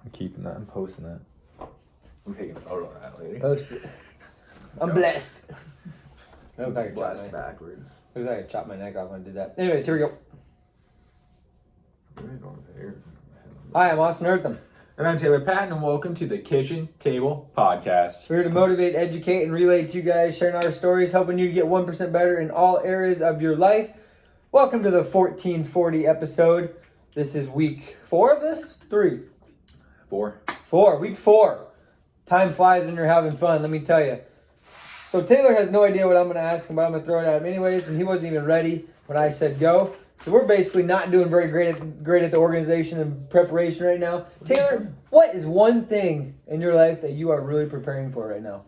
I'm keeping that and posting that. I'm taking a photo of that later. Post it. I'm blessed. I look like I Blast chopped my, backwards. looks like I chopped my neck off when I did that. Anyways, here we go. Where are you going here? Hi, I'm Austin Eartham. And I'm Taylor Patton, and welcome to the Kitchen Table Podcast. We're here to motivate, educate, and relate to you guys, sharing our stories, helping you to get 1% better in all areas of your life. Welcome to the 1440 episode. This is week 4 of this? 3? 4. Week 4. Time flies when you're having fun, let me tell you. So Taylor has no idea what I'm going to ask him, but I'm going to throw it at him anyways, and he wasn't even ready when I said go. So we're basically not doing very great at the organization and preparation right now. Taylor, what is one thing in your life that you are really preparing for right now?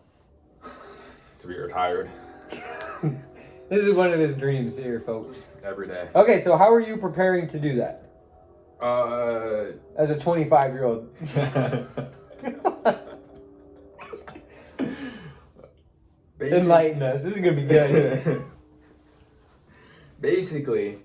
To be retired. This is one of his dreams here, folks. Every day. Okay, so how are you preparing to do that? Uh... As a 25-year-old. Enlighten us. This is going to be good. Basically,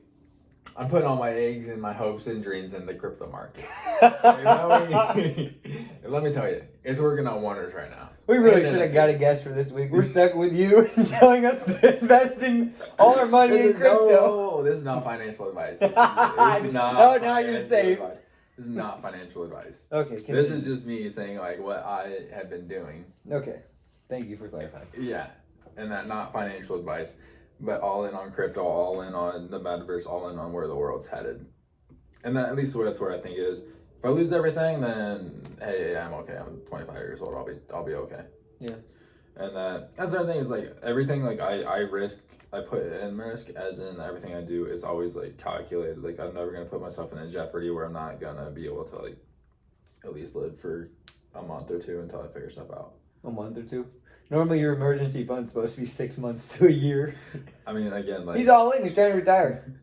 I'm putting all my eggs and my hopes and dreams in the crypto market. Let me tell you, it's working on wonders right now. We really should have got a guest for this week. We're stuck with you and telling us to invest in all our money in crypto. No, this is not financial advice. This is not Oh, now you're financial safe. advice. This is not financial advice. Okay. This is just me saying like what I have been doing. Okay. Thank you for clarifying. Yeah, and that not financial advice, but all in on crypto, all in on the metaverse, all in on where the world's headed. And that, at least that's where I think it is. If I lose everything, then hey, I'm okay. I'm 25 years old. I'll be okay. Yeah. And that's the other thing is like everything like I put in risk, as in everything I do is always like calculated. Like I'm never gonna put myself in a jeopardy where I'm not gonna be able to like at least live for a month or two until I figure stuff out. A month or two? Normally your emergency fund's supposed to be 6 months to a year. I mean, again, like He's all in. He's trying to retire.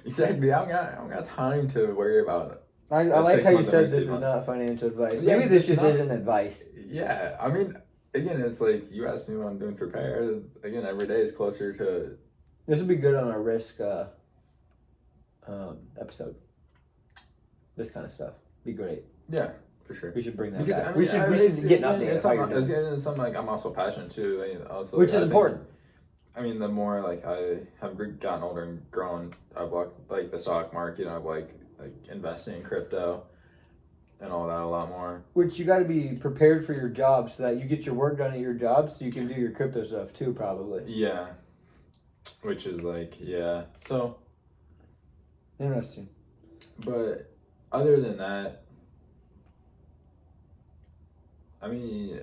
Exactly. I don't got time to worry about it. I like how you said this is not financial advice. Yeah, Maybe this it's just not. isn't advice. Yeah, I mean, again, it's like you asked me what I'm doing to prepare. Again, every day is closer to. This would be good on our risk episode. This kind of stuff. Be great. Yeah, for sure. We should bring that Because back. I mean, we should get an update. It's of how you're something, doing. it's something like I'm also passionate too. Also, Which I is think- important. I mean, the more like I have gotten older and grown, I've like the stock market. I've like investing in crypto and all that a lot more. Which you got to be prepared for your job so that you get your work done at your job so you can do your crypto stuff too, probably. Yeah, which is like So, Interesting. but other than that, I mean,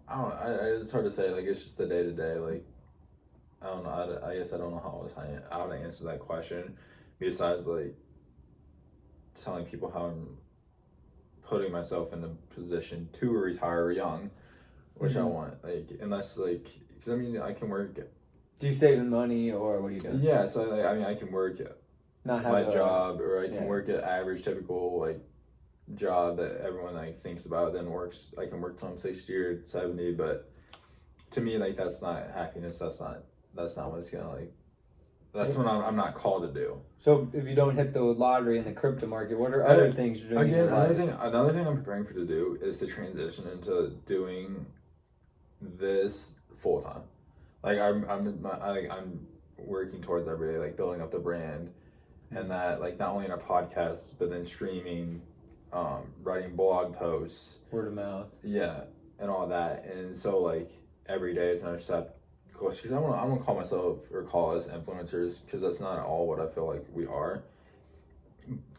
I don't. It's hard to say. Like it's just the day to day. Like I don't know. I guess I don't know how to answer that question. Besides like telling people how I'm putting myself in a position to retire young, which I want. Like unless like because I mean I can work. Do you saving money or what are you doing? Yeah. So like, I mean I can work Not have my job, or I can yeah. work at average typical like job that everyone like thinks about, then works. I can work till I'm 60 or 70, but to me like that's not happiness. That's not what it's gonna like. That's what I'm not called to do. So if you don't hit the lottery in the crypto market, what are other things you're doing? Again, another thing I'm preparing for to do is to transition into doing this full time. Like I'm working towards every day, like building up the brand, and that like not only in our podcast but then streaming, writing blog posts, Word of mouth. yeah, and all that. And so like every day is another step closer, because I want to call myself or call us influencers, because that's not all what I feel like we are.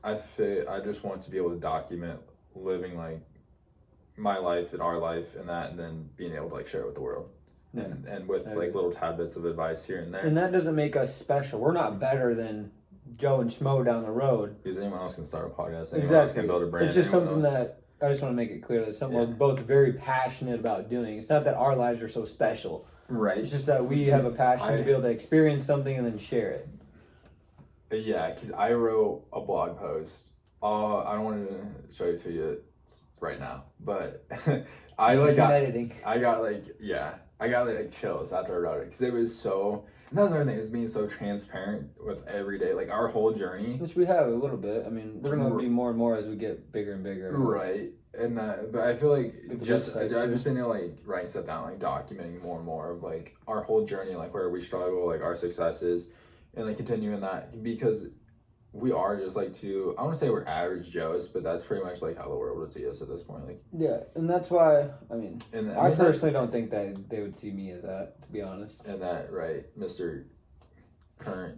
I just want to be able to document living like my life and our life and that, and then being able to like share it with the world. Yeah. And with like little tidbits of advice here and there. And that doesn't make us special. We're not better than Joe and Schmo down the road. Because anyone else can start a podcast. Anyone Exactly. else can build a brand. It's just anyone something else. that I just want to make it clear that something we're Yeah. both very passionate about doing. It's not that our lives are so special. Right. It's just that we have a passion to be able to experience something and then share it. Yeah, because I wrote a blog post. I don't want to show it to you right now, but I Just like some got editing. I got like yeah, I got like chills after I wrote it because it was so. And that was another thing, is being so transparent with every day, like our whole journey. Which we have a little bit. I mean, we're gonna be more and more as we get bigger and bigger. Right. And but I feel like Maybe I've just been like writing stuff down, like documenting more and more of like our whole journey, like where we struggle, like our successes, and like continuing that because we are just like I want to say we're average Joes, but that's pretty much like how the world would see us at this point. Like, yeah, and that's why I mean, I mean, personally don't think that they would see me as that, to be honest. And that right, Mr. Current.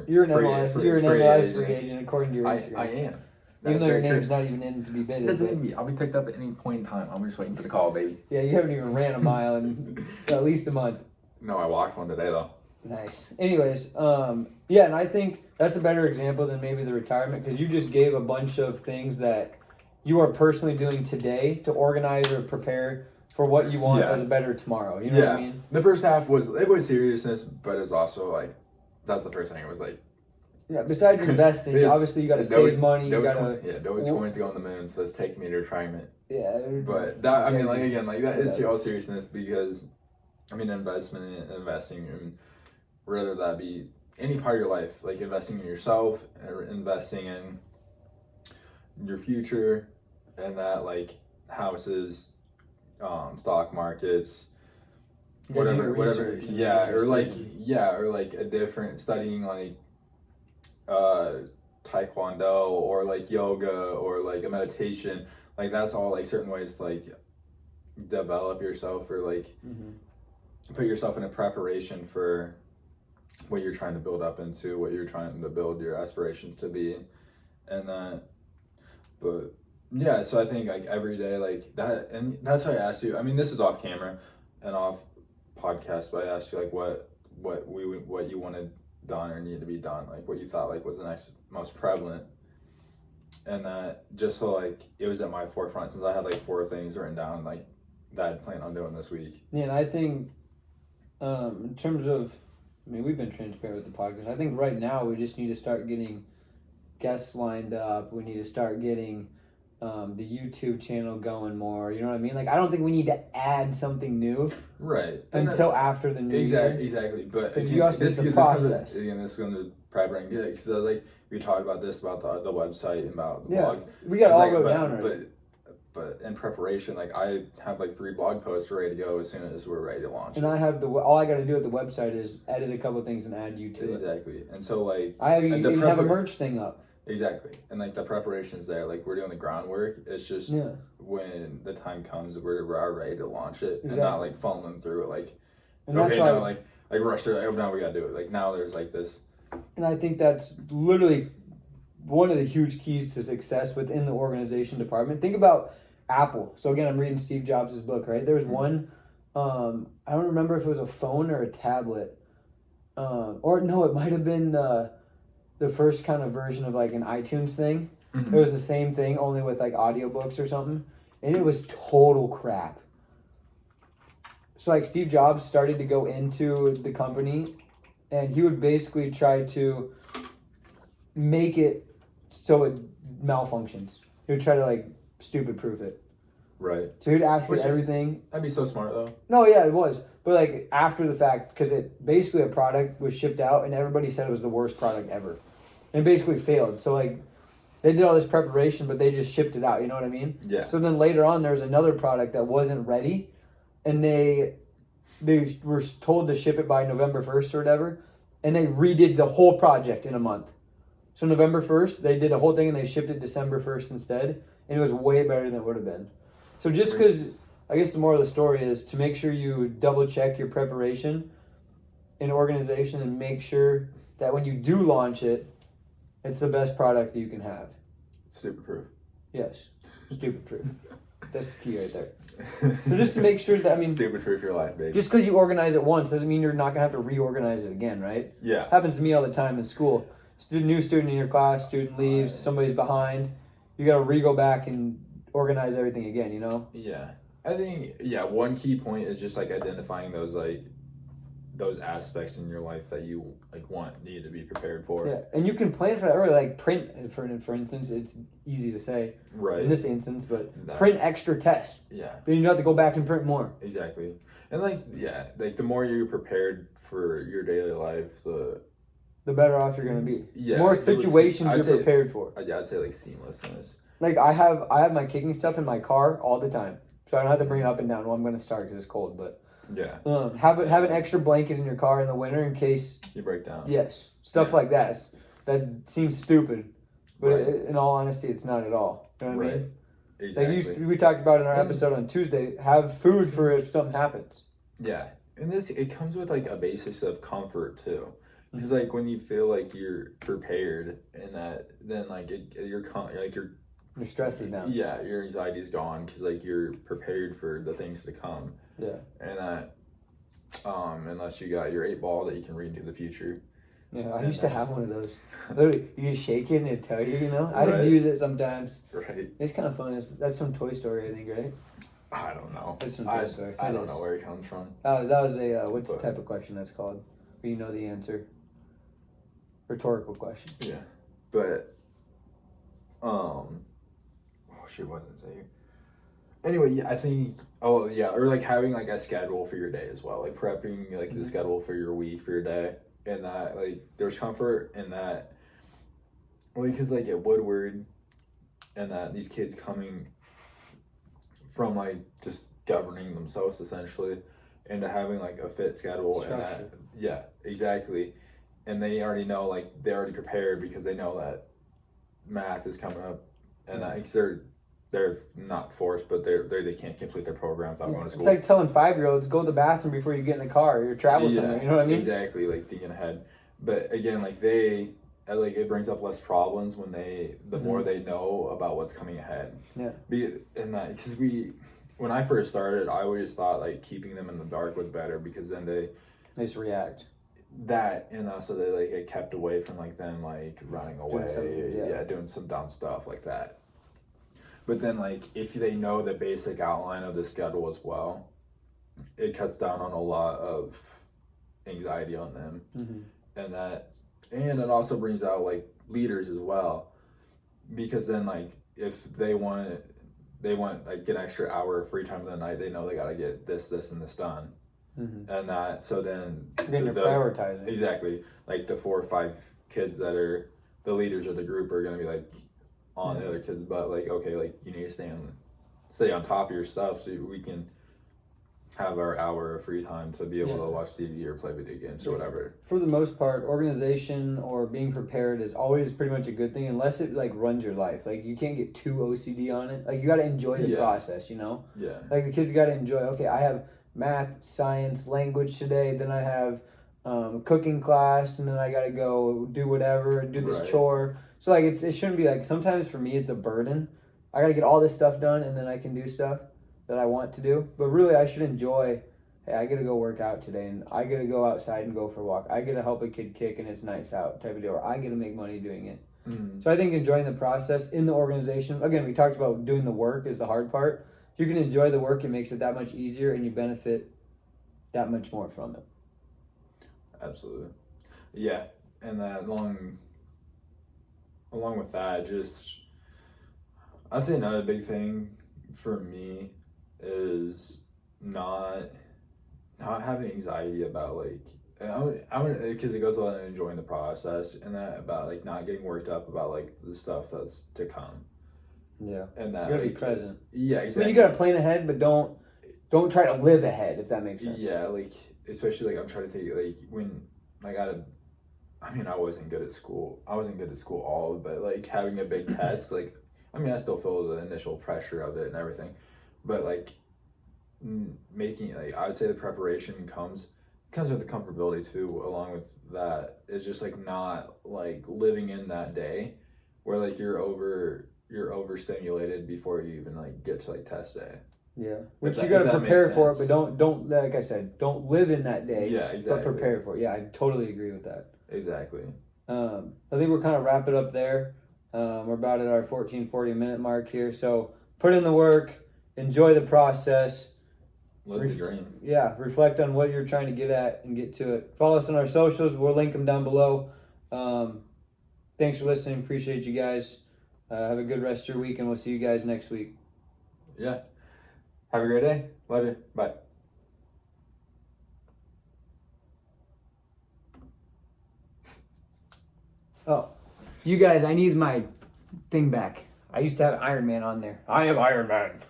You're an MLS free agent according to your Instagram. I am. Even though your name's not even in to be bid. I'll be picked up at any point in time. I'm just waiting for the call, baby. Yeah, you haven't even ran a mile in at least a month. No, I walked one today though. Nice. Anyways, yeah, and I think that's a better example than maybe the retirement because you just gave a bunch of things that you are personally doing today to organize or prepare for what you want as a better tomorrow. You know what I mean? The first half was seriousness, but it was also like that's the first thing. It was like besides investing, obviously you got to save money. You got to Dogecoin's going to the moon, so that's taking me to retirement. Yeah, but that I mean, like again, like that is all seriousness because I mean, investing, and whether that be any part of your life, like investing in yourself, or investing in your future, and that like houses, stock markets, whatever, or like a different studying like taekwondo or like yoga or like a meditation, like that's all like certain ways to like develop yourself or like put yourself in a preparation for what you're trying to build up into, what you're trying to build your aspirations to be, and that. But yeah, so I think like every day like that, and that's why I asked you. I mean, this is off camera and off podcast, but I asked you like what you wanted done or needed to be done, like what you thought like was the next most prevalent, and that just so like it was at my forefront since I had like 4 things written down like that I'd plan on doing this week. Yeah, and I think in terms of, I mean, we've been transparent with the podcast. I think right now we just need to start getting guests lined up. We need to start getting the YouTube channel going more. You know what I mean? Like, I don't think we need to add something new, right? Until after the new year. Exactly. But again, you also this process. This is going to probably bring because like we talked about this about the website and about the blogs. We got all go down already. But in preparation, like I have like 3 blog posts ready to go as soon as we're ready to launch. And I have all I got to do at the website is edit a couple things and add you to it. Exactly. And so like I even have a merch thing up. Exactly. And like the preparation's there. Like we're doing the groundwork. It's just when the time comes, we're ready to launch it and not like fumbling through it. Like, and okay, now like rush through it. Oh, now we got to do it. Like now there's like this. And I think that's literally one of the huge keys to success within the organization department. Think about Apple. So again, I'm reading Steve Jobs' book, right? There was one, I don't remember if it was a phone or a tablet. Or no, it might have been the first kind of version of like an iTunes thing. It was the same thing, only with like audiobooks or something. And it was total crap. So like Steve Jobs started to go into the company and he would basically try to make it so it malfunctions. He would try to like stupid proof it. Right. So he'd ask it everything. That'd be so smart though. No, yeah, it was. But like after the fact, because it basically a product was shipped out and everybody said it was the worst product ever. And it basically failed. So like they did all this preparation, but they just shipped it out. You know what I mean? Yeah. So then later on, there was another product that wasn't ready, and they were told to ship it by November 1st or whatever, and they redid the whole project in a month. So November 1st, they did a whole thing and they shipped it December 1st instead, and it was way better than it would have been. So just because, I guess the moral of the story is to make sure you double check your preparation in organization and make sure that when you do launch it, it's the best product you can have. Stupid proof. Yes, stupid proof. That's the key right there. So just to make sure that, I mean... Stupid proof your life, baby. Just because you organize it once doesn't mean you're not going to have to reorganize it again, right? Yeah. Happens to me all the time in school. New student in your class, student leaves, somebody's behind. You got to go back and organize everything again, you know? Yeah. I think, one key point is just like identifying those like those aspects in your life that you like need to be prepared for. Yeah, and you can plan for that early, like print for instance. It's easy to say Right. in this instance, but print extra tests. Yeah. Then you don't have to go back and print more. Exactly, and like the more you're prepared for your daily life, the better off you're gonna be. Yeah, More situations you're prepared for. Yeah, I'd say like seamlessness. Like I have my kicking stuff in my car all the time, so I don't have to bring it up and down. Well, I'm gonna start because it's cold, but yeah, have an extra blanket in your car in the winter in case you break down. Yes, stuff like that. That seems stupid, but Right. in all honesty, it's not at all. You know what I mean? Exactly. Like we talked about in our episode on Tuesday. Have food for if something happens. Yeah, and it comes with like a basis of comfort too, because like when you feel like you're prepared and that, then like your stress is down. Yeah, your anxiety is gone because like you're prepared for the things to come. Yeah, and that unless you got your 8-ball that you can read into the future. Yeah, I used to have one of those. Literally, you just shake it and it tell you. I Right. use it sometimes. Right. It's kind of fun. That's from Toy Story, I think, right? I don't know. It's from Toy Story. I don't know where it comes from. That was a what's the type of question that's called? Where you know the answer. Rhetorical question. Yeah, but oh shit, what did I say? Anyway, yeah, I think or like having like a schedule for your day as well, like prepping like the schedule for your week, for your day, and that like there's comfort in that. Well, because like at Woodward, and that these kids coming from like just governing themselves essentially into having like a fit schedule and that, yeah, exactly, and they already know, like they're already prepared because they know that math is coming up, and that because they're not forced, but they can't complete their programs without going to school. It's like telling 5-year-olds go to the bathroom before you get in the car or you travel somewhere. You know what I mean? Exactly, like thinking ahead. But again, like it brings up less problems when the more they know about what's coming ahead. Yeah. Because when I first started, I always thought like keeping them in the dark was better because then they just react. That and also they like get kept away from like them like running away, doing some dumb stuff like that. But then like if they know the basic outline of the schedule as well, it cuts down on a lot of anxiety on them, and it also brings out like leaders as well, because then like if they want like an extra hour of free time in the night, they know they got to get this and this done. And that, so then you're prioritizing. Exactly, like the 4 or 5 kids that are the leaders of the group are going to be like on the other kids, but like, okay, like you need to stay on top of your stuff so we can have our hour of free time to be able to watch TV or play video games or whatever. For the most part, organization or being prepared is always pretty much a good thing, unless it like runs your life. Like you can't get too OCD on it. Like you got to enjoy the process, Yeah. Like the kids got to enjoy, okay, I have math, science, language today, then I have cooking class, and then I got to go do whatever, do this chore. So like it shouldn't be like, sometimes for me it's a burden. I got to get all this stuff done and then I can do stuff that I want to do. But really I should enjoy, hey, I got to go work out today and I got to go outside and go for a walk. I got to help a kid kick and it's nice out type of deal. Or I get to make money doing it. So I think enjoying the process in the organization, again, we talked about doing the work is the hard part. If you can enjoy the work, it makes it that much easier and you benefit that much more from it. Absolutely. Yeah. And that along with that, just I'd say another big thing for me is not having anxiety about like I'm because it goes on enjoying the process, and that about like not getting worked up about like the stuff that's to come. Yeah, and that you gotta like, be present. Yeah, exactly. I mean, you gotta plan ahead, but don't try to live ahead, if that makes sense. Yeah, like especially like I'm trying to think like when like I wasn't good at school. I wasn't good at school all, but like having a big test, like I mean I still feel the initial pressure of it and everything, but like making like I would say the preparation comes with the comfortability too. Along with that is just like not like living in that day where like you're overstimulated before you even like get to like test day. Yeah, which you gotta prepare for it, but don't like I said, don't live in that day. Yeah, exactly. But prepare for it. Yeah, I totally agree with that. Exactly. I think we're kind of wrap it up there. We're about at our 40 minute mark here. So put in the work, enjoy the process, Live the dream. Yeah, reflect on what you're trying to get at and get to it. Follow us on our socials. We'll link them down below. Thanks for listening. Appreciate you guys. Have a good rest of your week, and we'll see you guys next week. Yeah. Have a great day. Love you. Bye. Oh, you guys, I need my thing back. I used to have Iron Man on there. I am Iron Man.